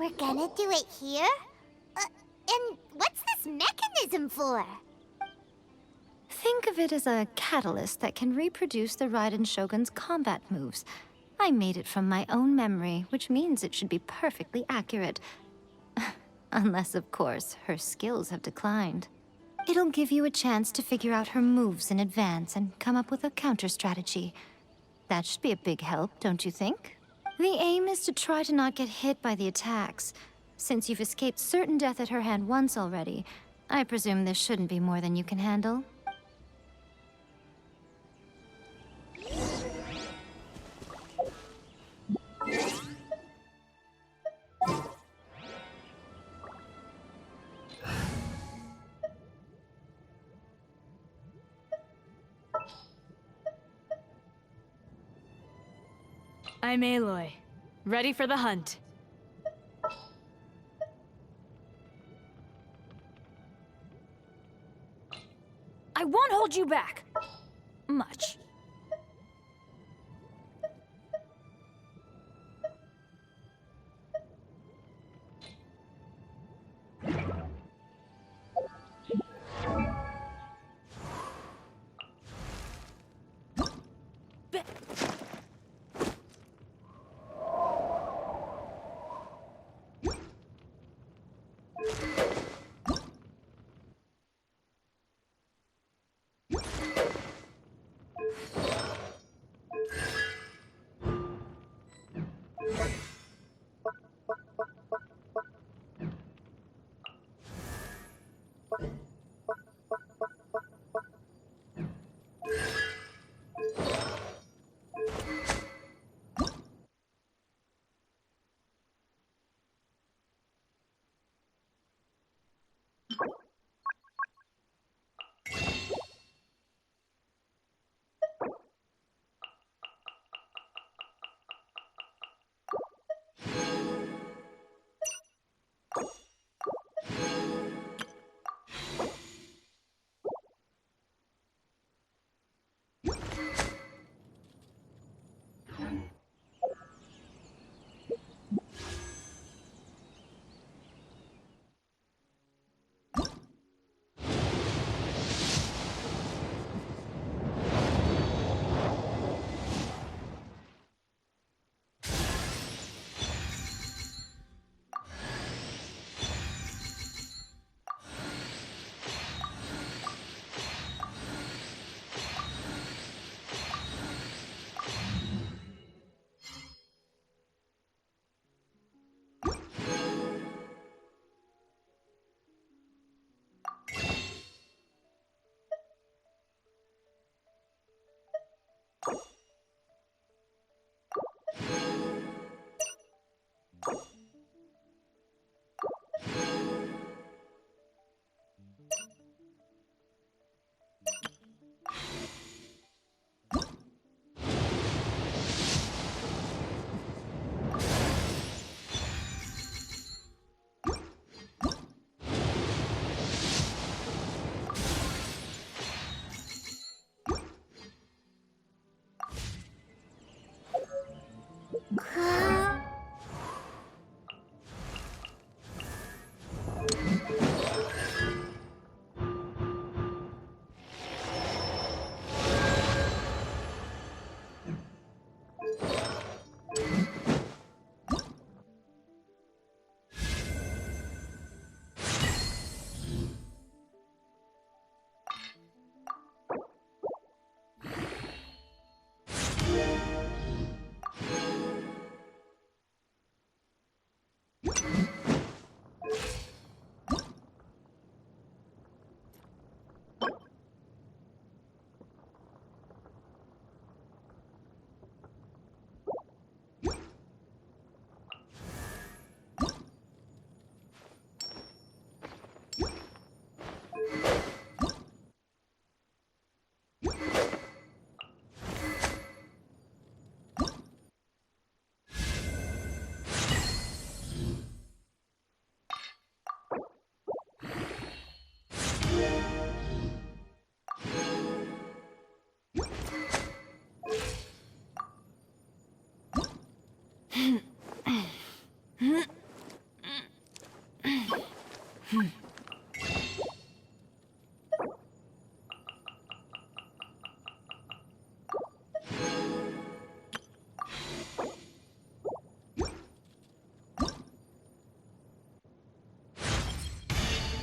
We're gonna do it here? And what's this mechanism for? Think of it as a catalyst that can reproduce the Raiden Shogun's combat moves. I made it from my own memory, which means it should be perfectly accurate. Unless, of course, her skills have declined. It'll give you a chance to figure out her moves in advance and come up with a counter-strategy. That should be a big help, don't you think? The aim is to try to not get hit by the attacks. Since you've escaped certain death at her hand once already, I presume this shouldn't be more than you can handle. I'm Aloy. Ready for the hunt. I won't hold you back. Much.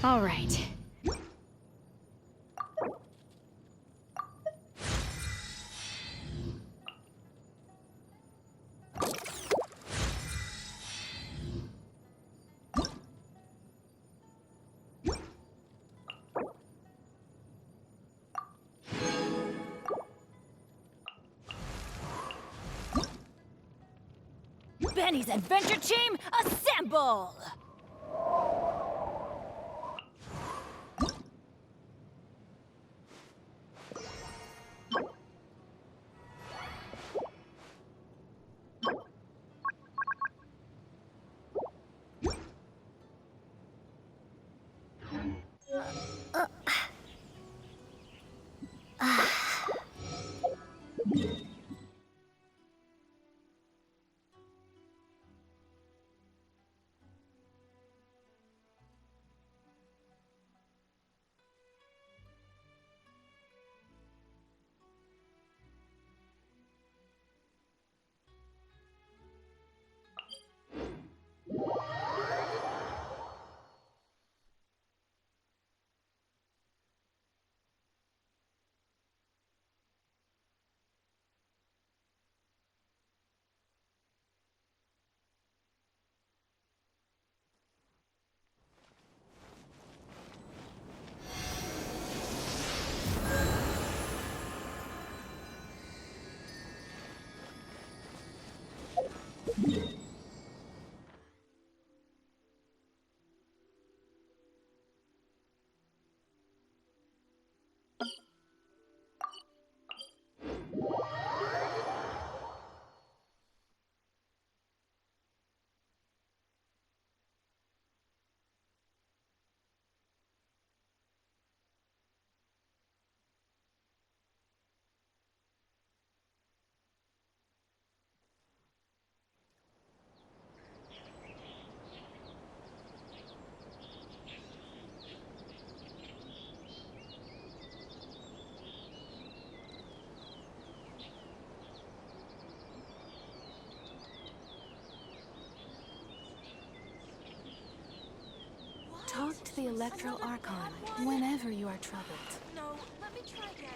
All right. Benny's adventure team, assemble! Talk to the Electro Archon whenever you are troubled. No, let me try again.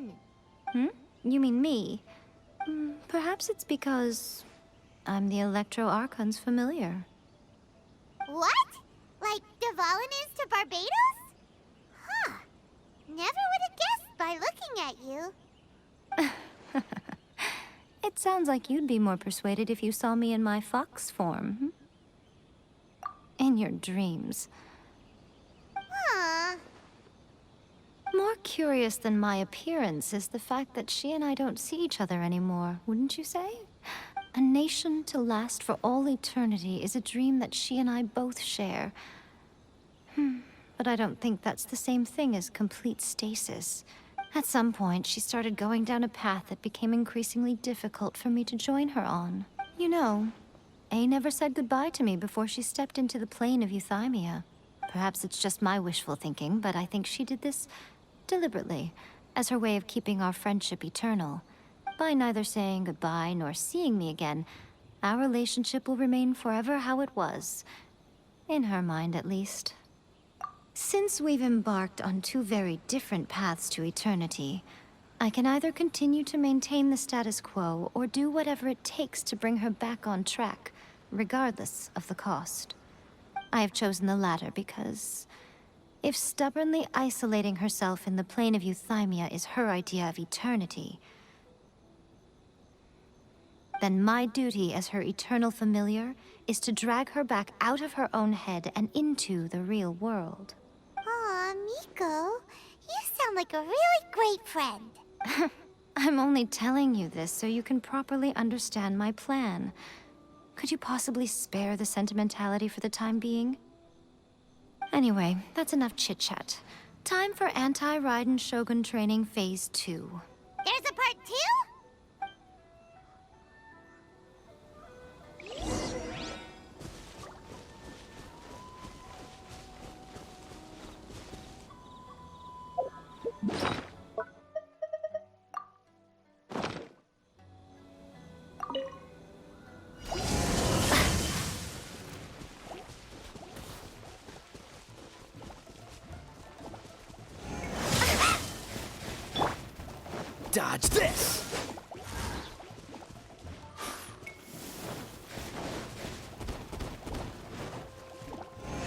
Mekin? You mean me? Perhaps it's because I'm the Electro Archon's familiar. What? Like Devalin is to Barbados? Huh. Never would have guessed by looking at you. It sounds like you'd be more persuaded if you saw me in my fox form. In your dreams. Aw. More curious than my appearance is the fact that she and I don't see each other anymore, wouldn't you say? A nation to last for all eternity is a dream that she and I both share. But I don't think that's the same thing as complete stasis. At some point, she started going down a path that became increasingly difficult for me to join her on. You know, A never said goodbye to me before she stepped into the plane of Euthymia. Perhaps it's just my wishful thinking, but I think she did this deliberately, as her way of keeping our friendship eternal. By neither saying goodbye nor seeing me again, our relationship will remain forever how it was. In her mind, at least. Since we've embarked on two very different paths to eternity, I can either continue to maintain the status quo or do whatever it takes to bring her back on track, regardless of the cost. I have chosen the latter because if stubbornly isolating herself in the plane of Euthymia is her idea of eternity, then my duty as her eternal familiar is to drag her back out of her own head and into the real world. Aw, Miko. You sound like a really great friend. I'm only telling you this so you can properly understand my plan. Could you possibly spare the sentimentality for the time being? Anyway, that's enough chit-chat. Time for Anti-Raiden Shogun Training Phase 2. There's a part 2? Dodge this!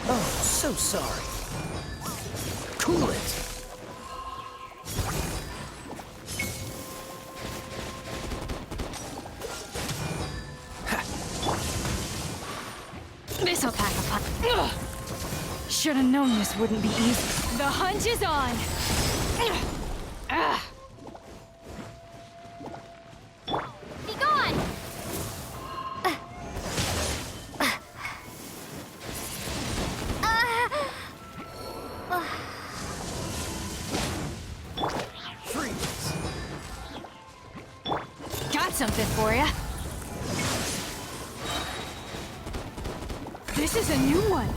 Oh, so sorry. Cool it! This'll pack a punch. Should have known this wouldn't be easy. The hunt is on. Be gone! Freeze! Got something for ya. This is a new one.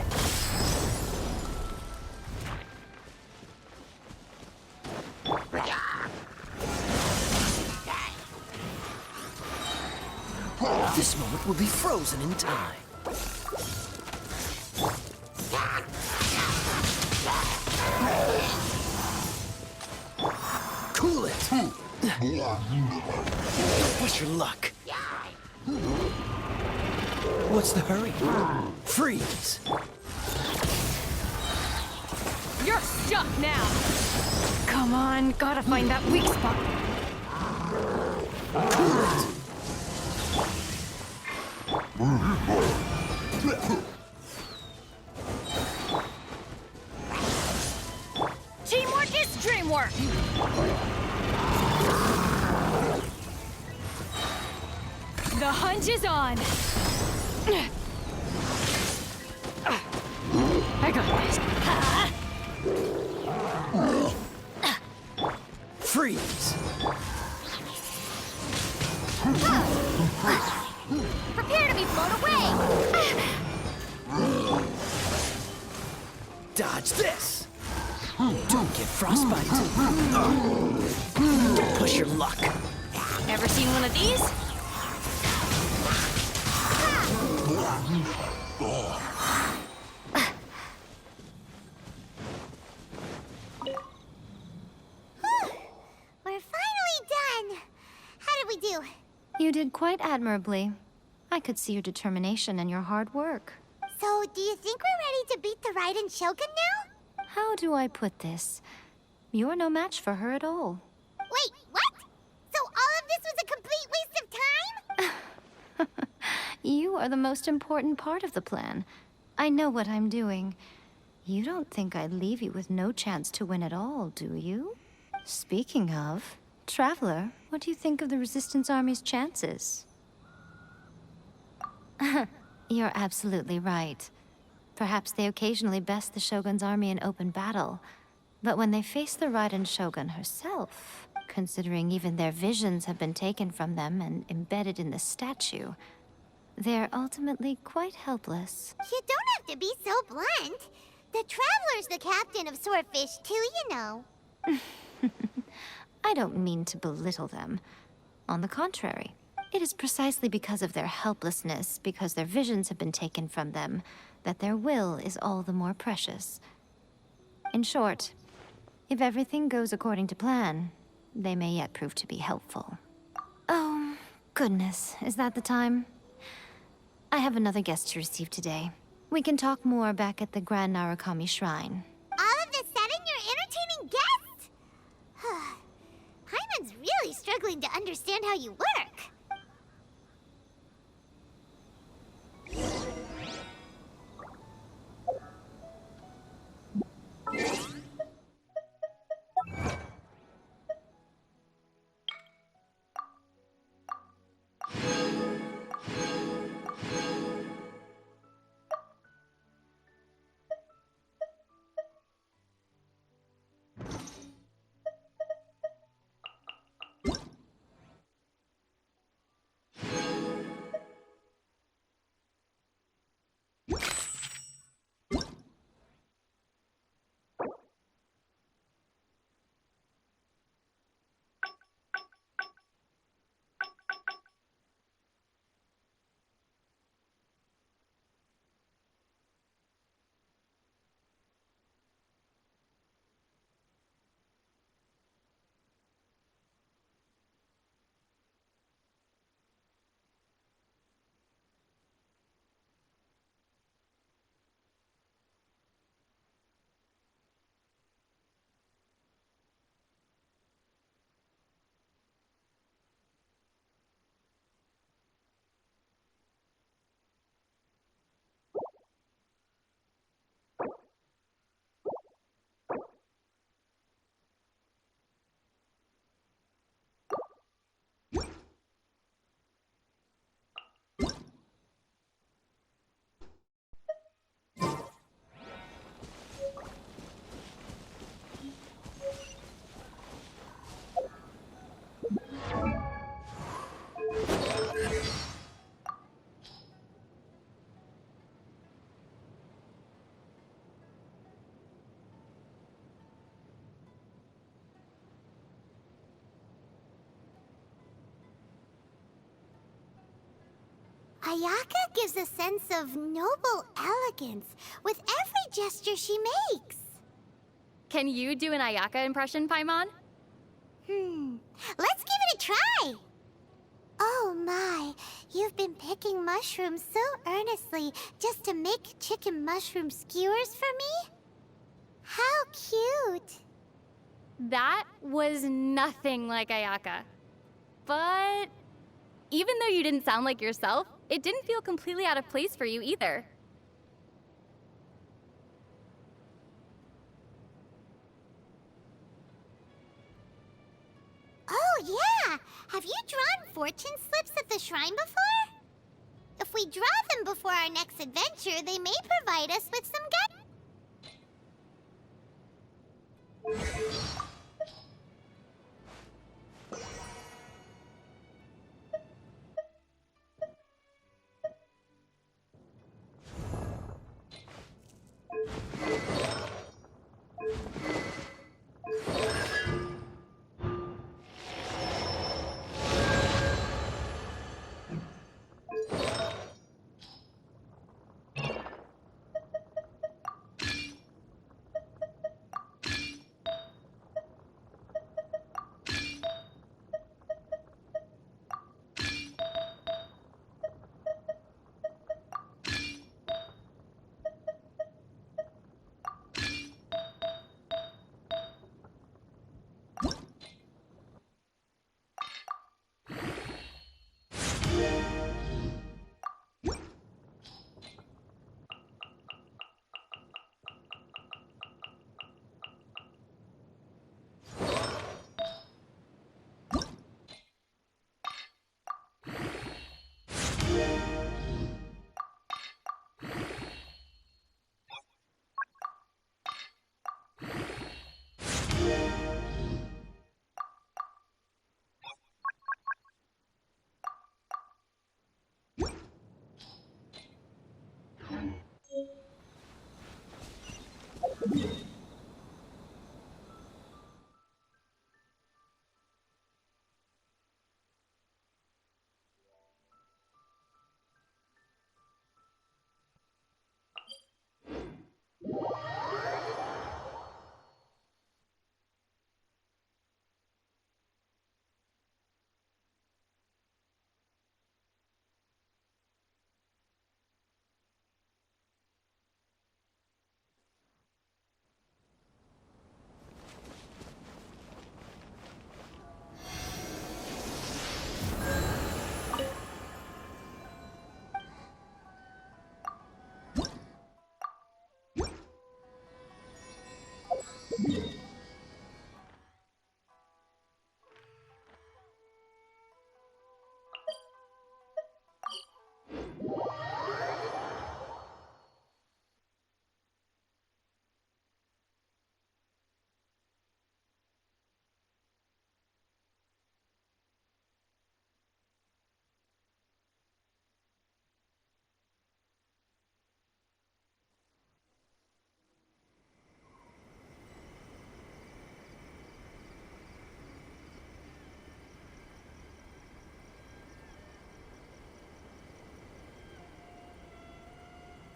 This moment will be frozen in time. Cool it! Don't push your luck. What's the hurry? Freeze! You're stuck now. Come on, gotta find that weak spot. Cool it! Teamwork is dreamwork. The hunt is on. I got this. Freeze! Prepare to be blown away! Dodge this! Don't get frostbite. Don't push your luck. Ever seen one of these? We're you? You did quite admirably. I could see your determination and your hard work. So, do you think we're ready to beat the Raiden Shogun now? How do I put this? You're no match for her at all. Wait, what? So all of this was a complete waste of time? You are the most important part of the plan. I know what I'm doing. You don't think I'd leave you with no chance to win at all, do you? Speaking of, Traveler, what do you think of the Resistance Army's chances? You're absolutely right. Perhaps they occasionally best the Shogun's army in open battle, but when they face the Raiden Shogun herself, considering even their visions have been taken from them and embedded in the statue, they're ultimately quite helpless. You don't have to be so blunt. The Traveler's the captain of Swordfish too, you know. I don't mean to belittle them. On the contrary, it is precisely because of their helplessness, because their visions have been taken from them, that their will is all the more precious. In short, if everything goes according to plan, they may yet prove to be helpful. Oh, goodness, is that the time? I have another guest to receive today. We can talk more back at the Grand Narukami Shrine. All of a sudden, you're entertaining guests? Paimon's really struggling to understand how you work. Ayaka gives a sense of noble elegance with every gesture she makes. Can you do an Ayaka impression, Paimon? Let's give it a try. Oh my, you've been picking mushrooms so earnestly just to make chicken mushroom skewers for me? How cute. That was nothing like Ayaka. But even though you didn't sound like yourself, it didn't feel completely out of place for you either. Oh yeah! Have you drawn fortune slips at the shrine before? If we draw them before our next adventure, they may provide us with some guidance.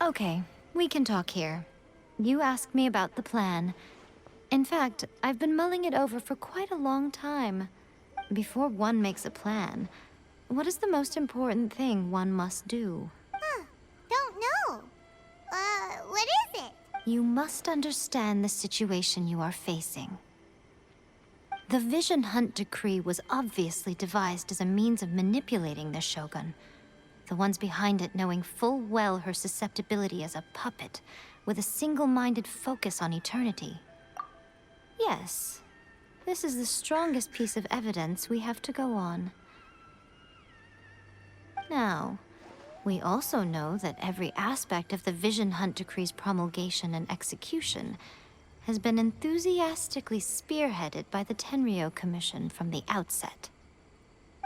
Okay, we can talk here. You asked me about the plan. In fact, I've been mulling it over for quite a long time. Before one makes a plan, what is the most important thing one must do? Don't know. What is it? You must understand the situation you are facing. The Vision Hunt Decree was obviously devised as a means of manipulating the Shogun. The ones behind it knowing full well her susceptibility as a puppet, with a single-minded focus on eternity. Yes, this is the strongest piece of evidence we have to go on. Now, we also know that every aspect of the Vision Hunt Decree's promulgation and execution has been enthusiastically spearheaded by the Tenryou Commission from the outset.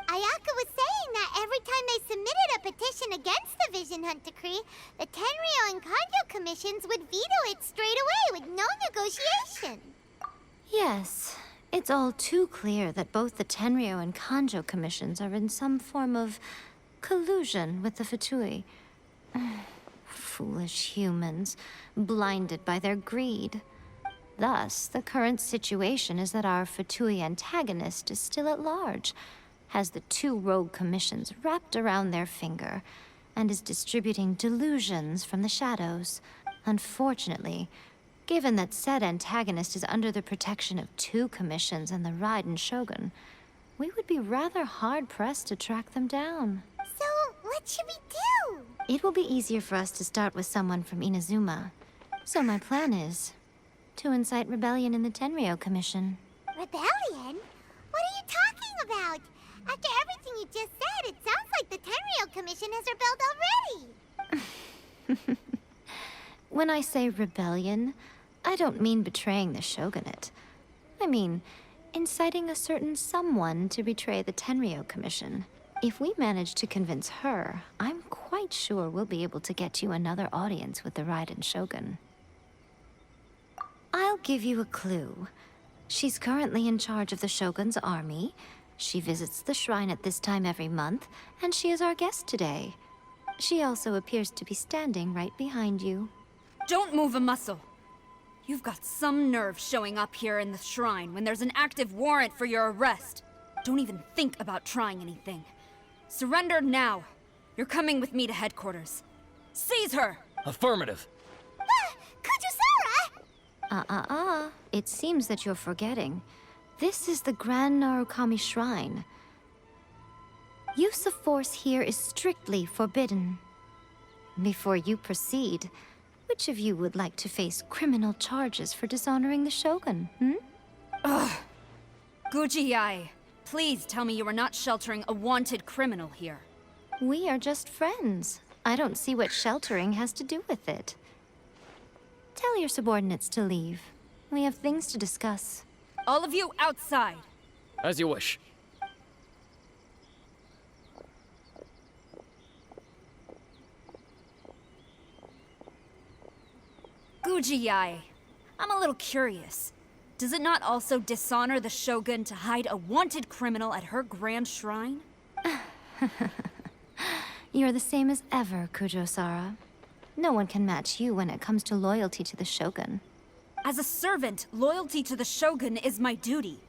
Ayaka was saying that every time they submitted a petition against the Vision Hunt Decree, the Tenryou and Kanjo commissions would veto it straight away with no negotiation. Yes, it's all too clear that both the Tenryou and Kanjo commissions are in some form of collusion with the Fatui. Foolish humans, blinded by their greed. Thus, the current situation is that our Fatui antagonist is still at large, has the two rogue commissions wrapped around their finger, and is distributing delusions from the shadows. Unfortunately, given that said antagonist is under the protection of two commissions and the Raiden Shogun, we would be rather hard-pressed to track them down. So, what should we do? It will be easier for us to start with someone from Inazuma. So my plan is to incite rebellion in the Tenryou Commission. Rebellion? What are you talking about? After everything you just said, it sounds like the Tenryou Commission has rebelled already. When I say rebellion, I don't mean betraying the shogunate. I mean inciting a certain someone to betray the Tenryou Commission. If we manage to convince her, I'm quite sure we'll be able to get you another audience with the Raiden Shogun. I'll give you a clue. She's currently in charge of the Shogun's army. She visits the shrine at this time every month, and she is our guest today. She also appears to be standing right behind you. Don't move a muscle. You've got some nerve showing up here in the shrine when there's an active warrant for your arrest. Don't even think about trying anything. Surrender now. You're coming with me to headquarters. Seize her! Affirmative. Kujusara! It seems that you're forgetting. This is the Grand Narukami Shrine. Use of force here is strictly forbidden. Before you proceed, which of you would like to face criminal charges for dishonoring the Shogun, Guji-ai, please tell me you are not sheltering a wanted criminal here. We are just friends. I don't see what sheltering has to do with it. Tell your subordinates to leave. We have things to discuss. All of you outside. As you wish. Guji-ai, I'm a little curious. Does it not also dishonor the Shogun to hide a wanted criminal at her grand shrine? You're the same as ever, Kujo-sara. No one can match you when it comes to loyalty to the Shogun. As a servant, loyalty to the Shogun is my duty.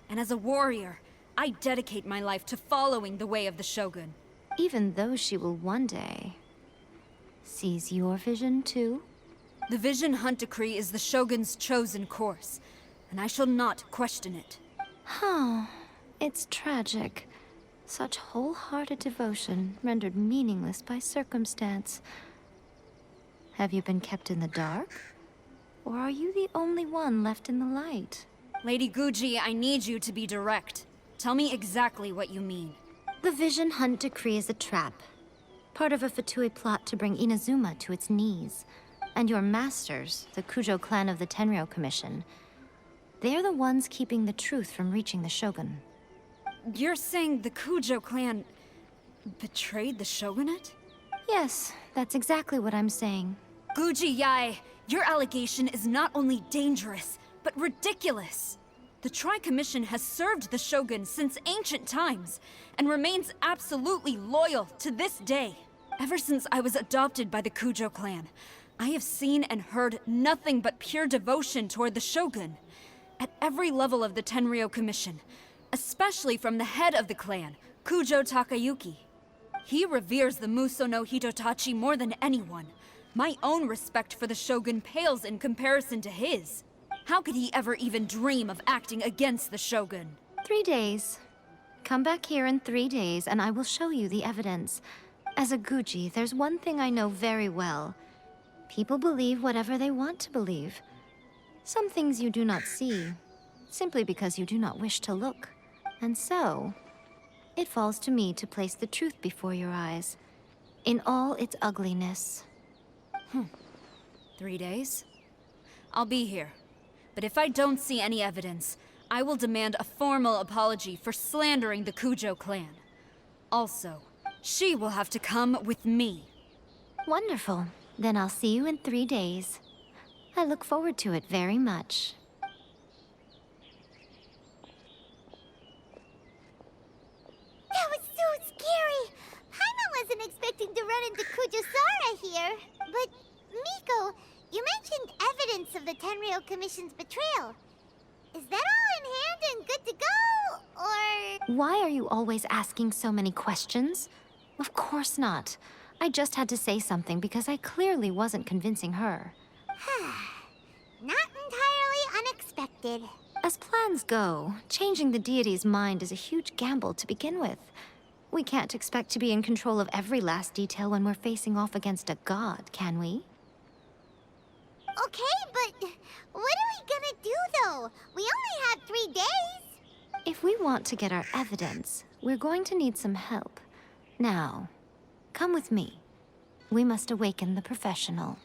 And as a warrior, I dedicate my life to following the way of the Shogun. Even though she will one day seize your vision too? The Vision Hunt Decree is the Shogun's chosen course, and I shall not question it. It's tragic. Such wholehearted devotion rendered meaningless by circumstance. Have you been kept in the dark? Or are you the only one left in the light? Lady Guji, I need you to be direct. Tell me exactly what you mean. The Vision Hunt Decree is a trap. Part of a Fatui plot to bring Inazuma to its knees. And your masters, the Kujo clan of the Tenryou Commission, they're the ones keeping the truth from reaching the Shogun. You're saying the Kujo clan betrayed the Shogunate? Yes, that's exactly what I'm saying. Guji-ai, your allegation is not only dangerous, but ridiculous. The Tri-Commission has served the Shogun since ancient times, and remains absolutely loyal to this day. Ever since I was adopted by the Kujo clan, I have seen and heard nothing but pure devotion toward the Shogun. At every level of the Tenryou Commission, especially from the head of the clan, Kujo Takayuki. He reveres the Muso no Hitotachi more than anyone. My own respect for the Shogun pales in comparison to his. How could he ever even dream of acting against the Shogun? 3 days. Come back here in 3 days, and I will show you the evidence. As a Guji, there's one thing I know very well. People believe whatever they want to believe. Some things you do not see, simply because you do not wish to look. And so, it falls to me to place the truth before your eyes, in all its ugliness. 3 days? I'll be here. But if I don't see any evidence, I will demand a formal apology for slandering the Kujo clan. Also, she will have to come with me. Wonderful. Then I'll see you in 3 days. I look forward to it very much. That was so scary! Paimon wasn't expecting to run into Kujosara here. But, Miko, you mentioned evidence of the Tenryou Commission's betrayal. Is that all in hand and good to go, or...? Why are you always asking so many questions? Of course not. I just had to say something because I clearly wasn't convincing her. Not entirely unexpected. As plans go, changing the deity's mind is a huge gamble to begin with. We can't expect to be in control of every last detail when we're facing off against a god, can we? Okay, but what are we gonna do, though? We only have 3 days. If we want to get our evidence, we're going to need some help. Now, come with me. We must awaken the professional.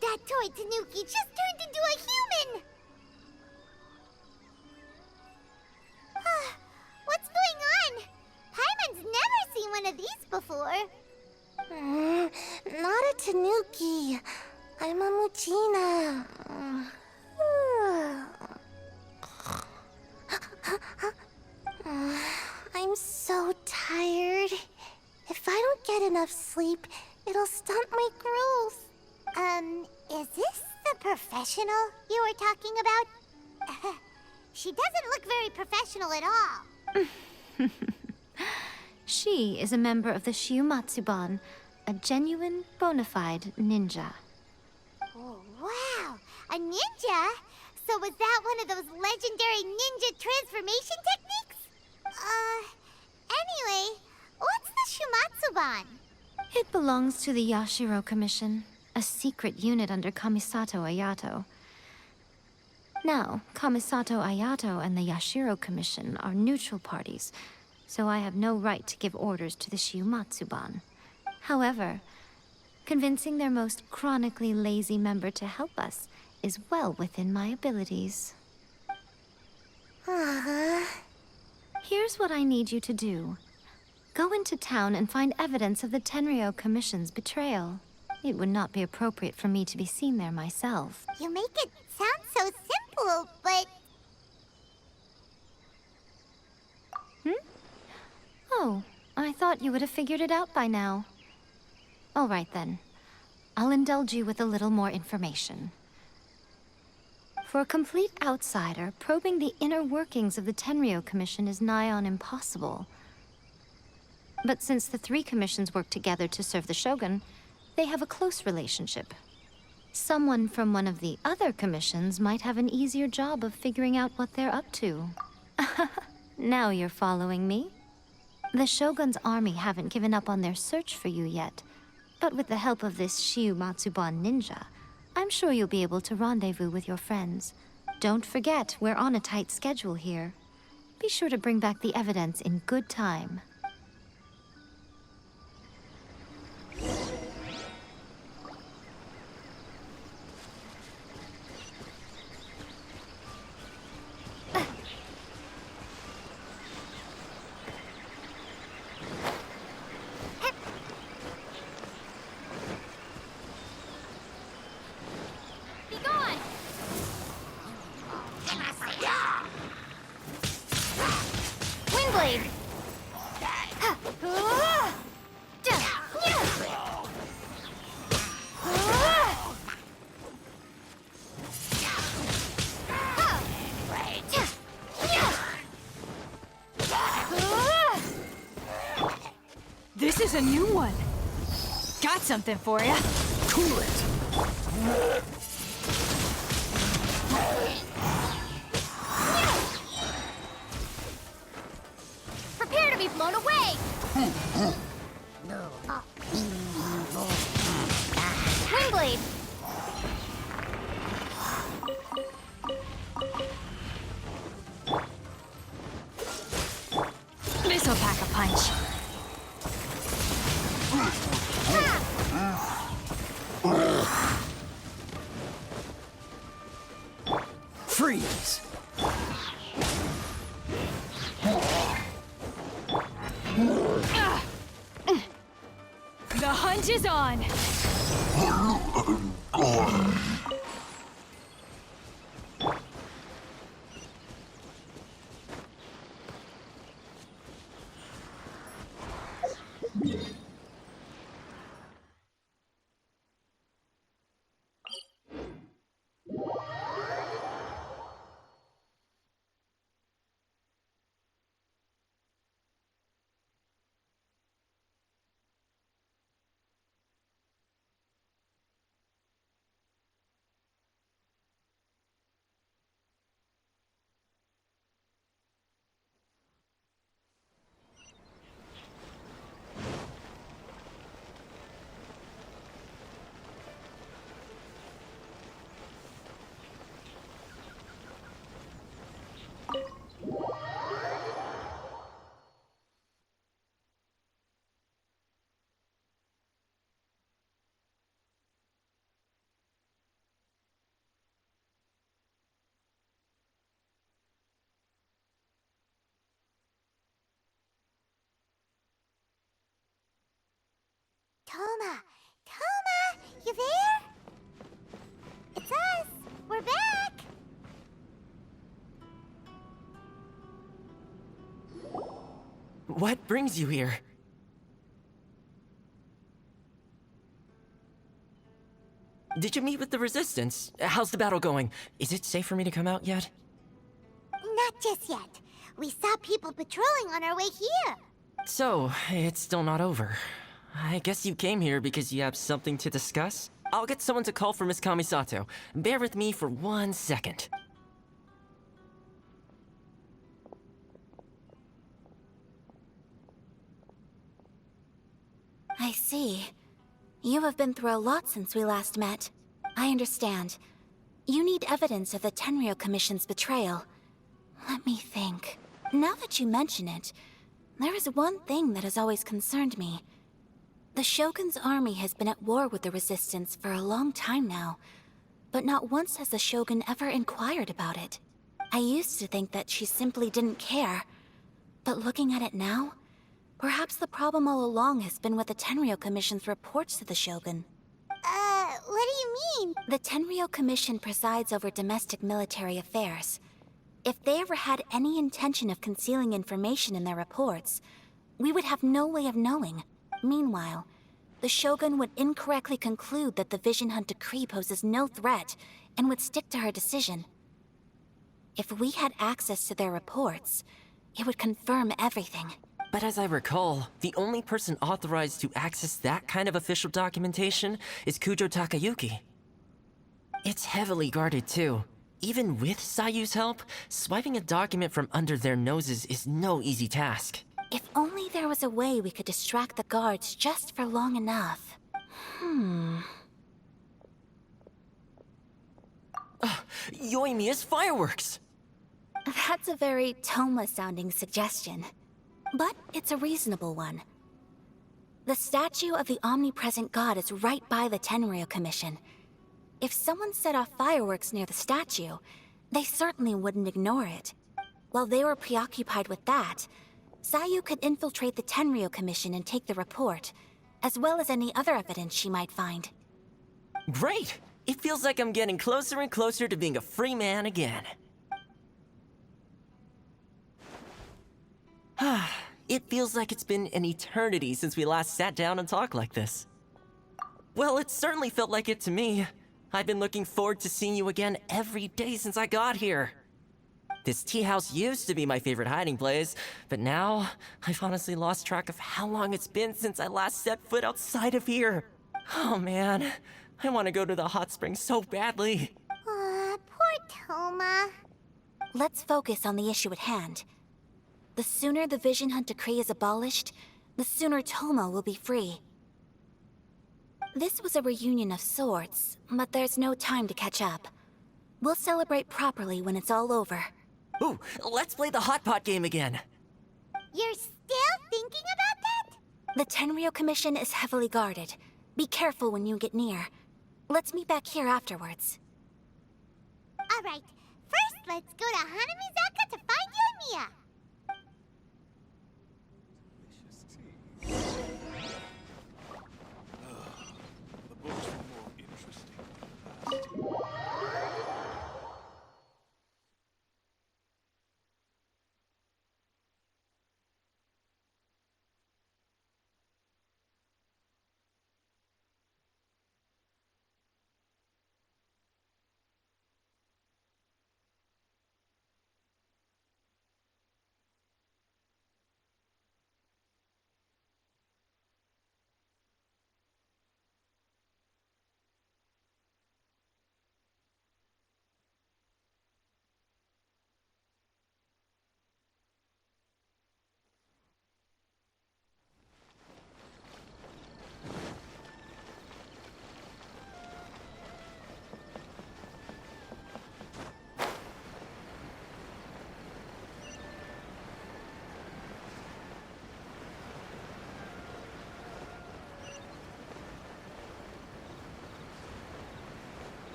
That toy Tanuki just turned into a human! What's going on? Paimon's never seen one of these before. Not a Tanuki. I'm a Muchina. I'm so tired. If I don't get enough sleep, it'll stunt my growth. Is this the professional you were talking about? She doesn't look very professional at all. She is a member of the Shiumatsuban, a genuine, bona fide ninja. Oh, wow! A ninja? So was that one of those legendary ninja transformation techniques? Anyway, what's the Shumatsuban? It belongs to the Yashiro Commission, a secret unit under Kamisato Ayato. Now, Kamisato Ayato and the Yashiro Commission are neutral parties, so I have no right to give orders to the Shiumatsuban. However, convincing their most chronically lazy member to help us is well within my abilities. Here's what I need you to do. Go into town and find evidence of the Tenryou Commission's betrayal. It would not be appropriate for me to be seen there myself. You make it sound so simple, but Oh, I thought you would have figured it out by now. All right then. I'll indulge you with a little more information. For a complete outsider, probing the inner workings of the Tenryou Commission is nigh on impossible. But since the three commissions work together to serve the Shogun, they have a close relationship. Someone from one of the other commissions might have an easier job of figuring out what they're up to. Now you're following me? The Shogun's army haven't given up on their search for you yet, but with the help of this Shiu Matsuban ninja, I'm sure you'll be able to rendezvous with your friends. Don't forget, we're on a tight schedule here. Be sure to bring back the evidence in good time. Windblade! This is a new one. Got something for ya. Cool it. Prepare to be blown away! Windblade! This'll pack a punch. Freeze. The hunt is on. Toma! Toma! You there? It's us! We're back! What brings you here? Did you meet with the Resistance? How's the battle going? Is it safe for me to come out yet? Not just yet. We saw people patrolling on our way here. So, it's still not over. I guess you came here because you have something to discuss? I'll get someone to call for Miss Kamisato. Bear with me for 1 second. I see. You have been through a lot since we last met. I understand. You need evidence of the Tenryou Commission's betrayal. Let me think. Now that you mention it, there is one thing that has always concerned me. The Shogun's army has been at war with the Resistance for a long time now, but not once has the Shogun ever inquired about it. I used to think that she simply didn't care, but looking at it now, perhaps the problem all along has been with the Tenryou Commission's reports to the Shogun. What do you mean? The Tenryou Commission presides over domestic military affairs. If they ever had any intention of concealing information in their reports, we would have no way of knowing. Meanwhile, the Shogun would incorrectly conclude that the Vision Hunt decree poses no threat and would stick to her decision. If we had access to their reports, it would confirm everything. But as I recall, the only person authorized to access that kind of official documentation is Kujo Takayuki. It's heavily guarded too. Even with Sayu's help, swiping a document from under their noses is no easy task. If only there was a way we could distract the guards just for long enough. Yoimiya's fireworks! That's a very Toma-sounding suggestion. But it's a reasonable one. The statue of the omnipresent god is right by the Tenryou Commission. If someone set off fireworks near the statue, they certainly wouldn't ignore it. While they were preoccupied with that, Sayu could infiltrate the Tenryou Commission and take the report, as well as any other evidence she might find. Great! It feels like I'm getting closer and closer to being a free man again. It feels like it's been an eternity since we last sat down and talked like this. Well, it certainly felt like it to me. I've been looking forward to seeing you again every day since I got here. This tea house used to be my favorite hiding place, but now I've honestly lost track of how long it's been since I last set foot outside of here. Oh man, I want to go to the hot springs so badly. Poor Toma. Let's focus on the issue at hand. The sooner the Vision Hunt decree is abolished, the sooner Toma will be free. This was a reunion of sorts, but there's no time to catch up. We'll celebrate properly when it's all over. Ooh, let's play the hot pot game again. You're still thinking about that? The Tenryou Commission is heavily guarded. Be careful when you get near. Let's meet back here afterwards. Alright, first let's go to Hanamizaka to find Yoimiya. The books were more interesting than the past.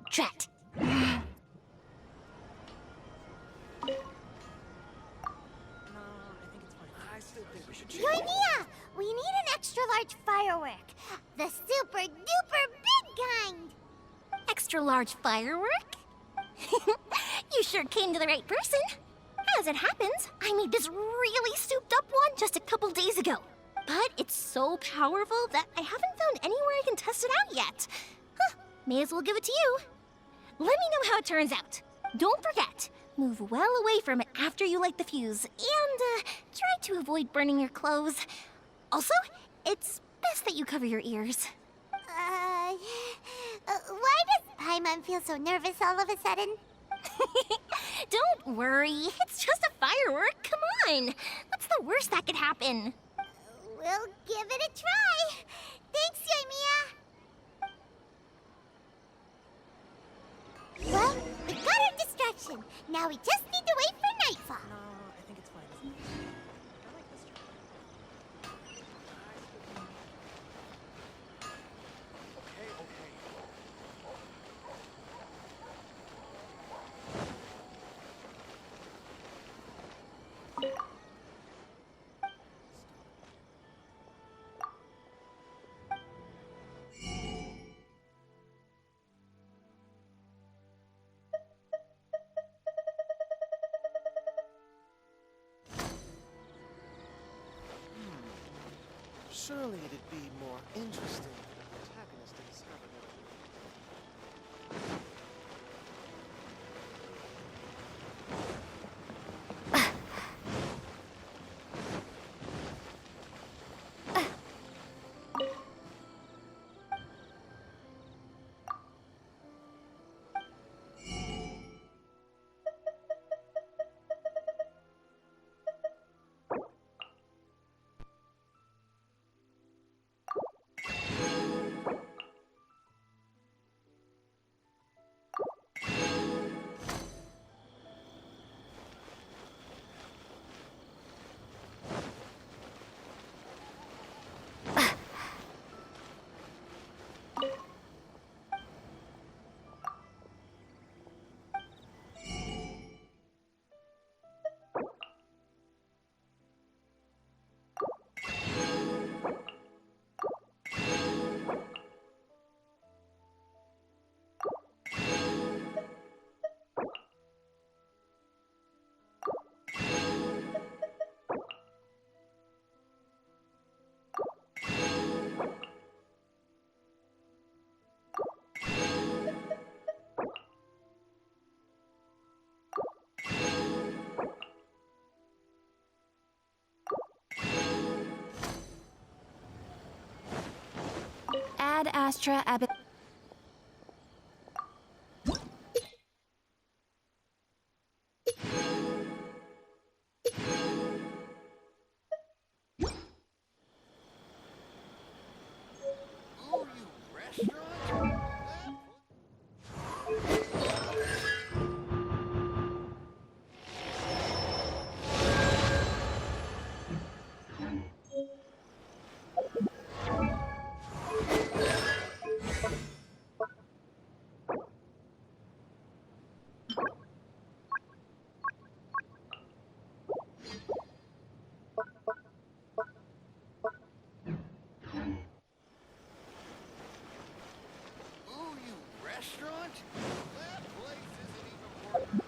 Drat. Yoimiya, we need an extra large firework. The super duper big kind. Extra large firework? You sure came to the right person. As it happens, I made this really souped up one just a couple days ago. But it's so powerful that I haven't found anywhere I can test it out yet. Huh, may as well give it to you. Let me know how it turns out. Don't forget, move well away from it after you light the fuse, and try to avoid burning your clothes. Also, it's best that you cover your ears. Why does Paimon feel so nervous all of a sudden? Don't worry, it's just a firework. Come on. What's the worst that could happen? We'll give it a try. Thanks, Yoimiya. Well, we got our distraction. Now Now we just need to wait for nightfall. No, I think it's fine. I like this job. Okay, okay. Surely it'd be more interesting if an antagonist discovered it. Ad Astra Abbot. Ooh, you restaurant? Ooh, you restaurant? That place isn't even worth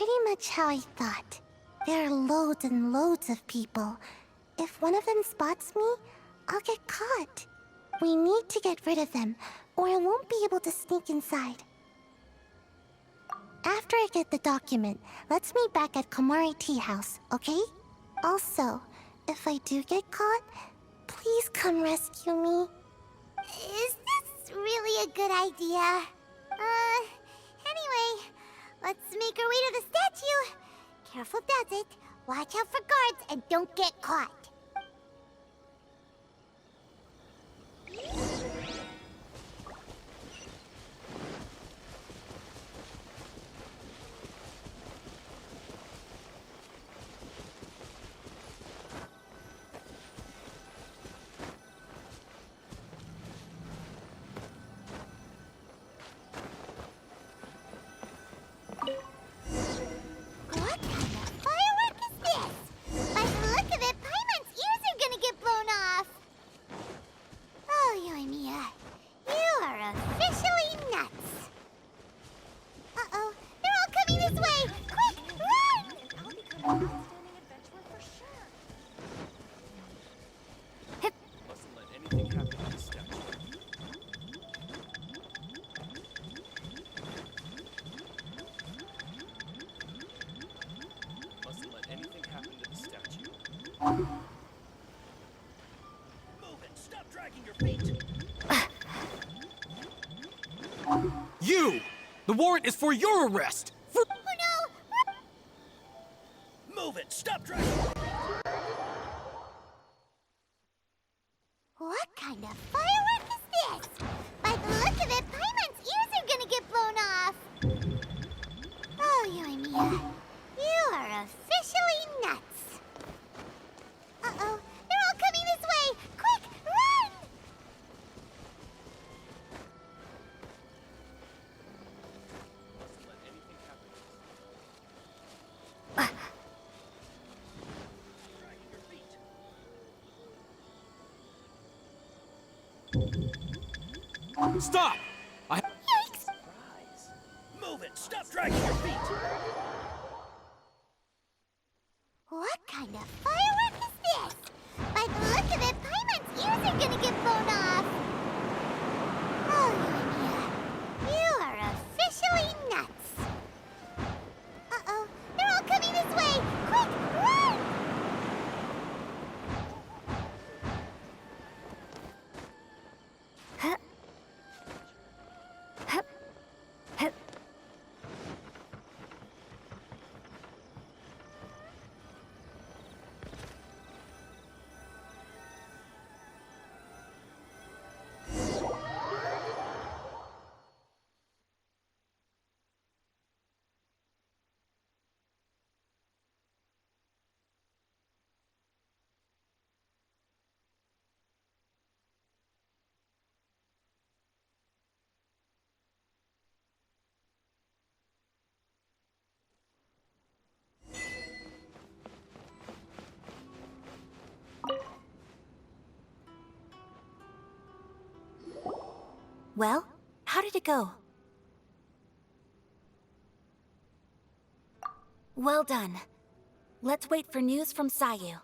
pretty much how I thought. There are loads and loads of people. If one of them spots me, I'll get caught. We need to get rid of them, or I won't be able to sneak inside. After I get the document, let's meet back at Komari Tea House, okay? Also, if I do get caught, please come rescue me. Is this really a good idea? Anyway, let's make our way to the statue. Careful does it. Watch out for guards and don't get caught. What kind of firework is this? By the look of it, Paimon's ears are gonna get blown off. Oh, Yoimiya, you are officially nuts. Uh-oh, they're all coming this way! Quick, run! Mustn't let anything happen to this statue. Mustn't let anything happen to the statue. Move it! Stop dragging your feet! You! The warrant is for your arrest! For Oh no! Move it! Stop dragging! What kind of firework is this? By the look of it, Paimon's ears are gonna get blown off. Oh, Yoimiya, you are officially nuts. Uh-oh, they're all coming this way! Quick, run! Mustn't let anything happen to Stop! Yikes! Move it! Stop dragging your feet! What kind of firework is this? By the look of it, Paimon's ears are gonna get blown off. Oh, Yoimiya, you are officially nuts. Uh-oh, they're all coming this way! Quick, run! Well, how did it go? Well done. Let's wait for news from Sayu.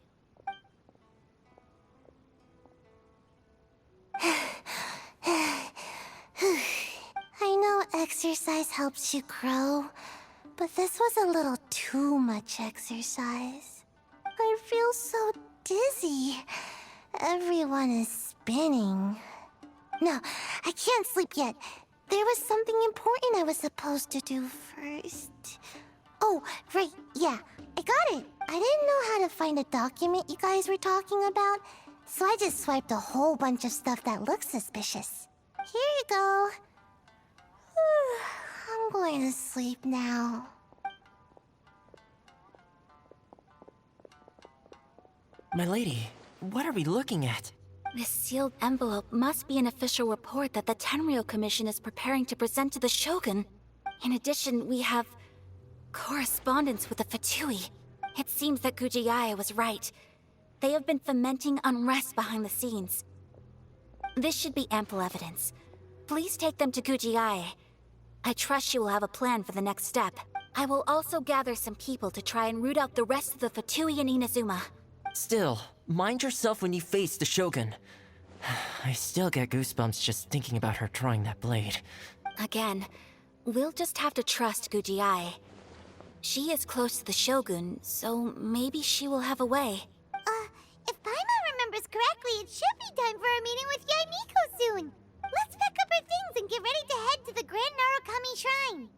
I know exercise helps you grow, but this was a little too much exercise. I feel so dizzy. Everyone is spinning. No, I can't sleep yet. There was something important I was supposed to do first. Oh, right, yeah, I got it. I didn't know how to find a document you guys were talking about, so I just swiped a whole bunch of stuff that looks suspicious. Here you go. I'm going to sleep now. My lady, what are we looking at? This sealed envelope must be an official report that the Tenryou Commission is preparing to present to the Shogun. In addition, we have correspondence with the Fatui. It seems that Gujiaya was right. They have been fomenting unrest behind the scenes. This should be ample evidence. Please take them to Gujiaya. I trust she will have a plan for the next step. I will also gather some people to try and root out the rest of the Fatui in Inazuma. Still, mind yourself when you face the Shogun. I still get goosebumps just thinking about her drawing that blade. Again, we'll just have to trust Guji-ai. She is close to the Shogun, so maybe she will have a way. If Paimon remembers correctly, it should be time for a meeting with Yae Miko soon. Let's pack up our things and get ready to head to the Grand Narukami Shrine.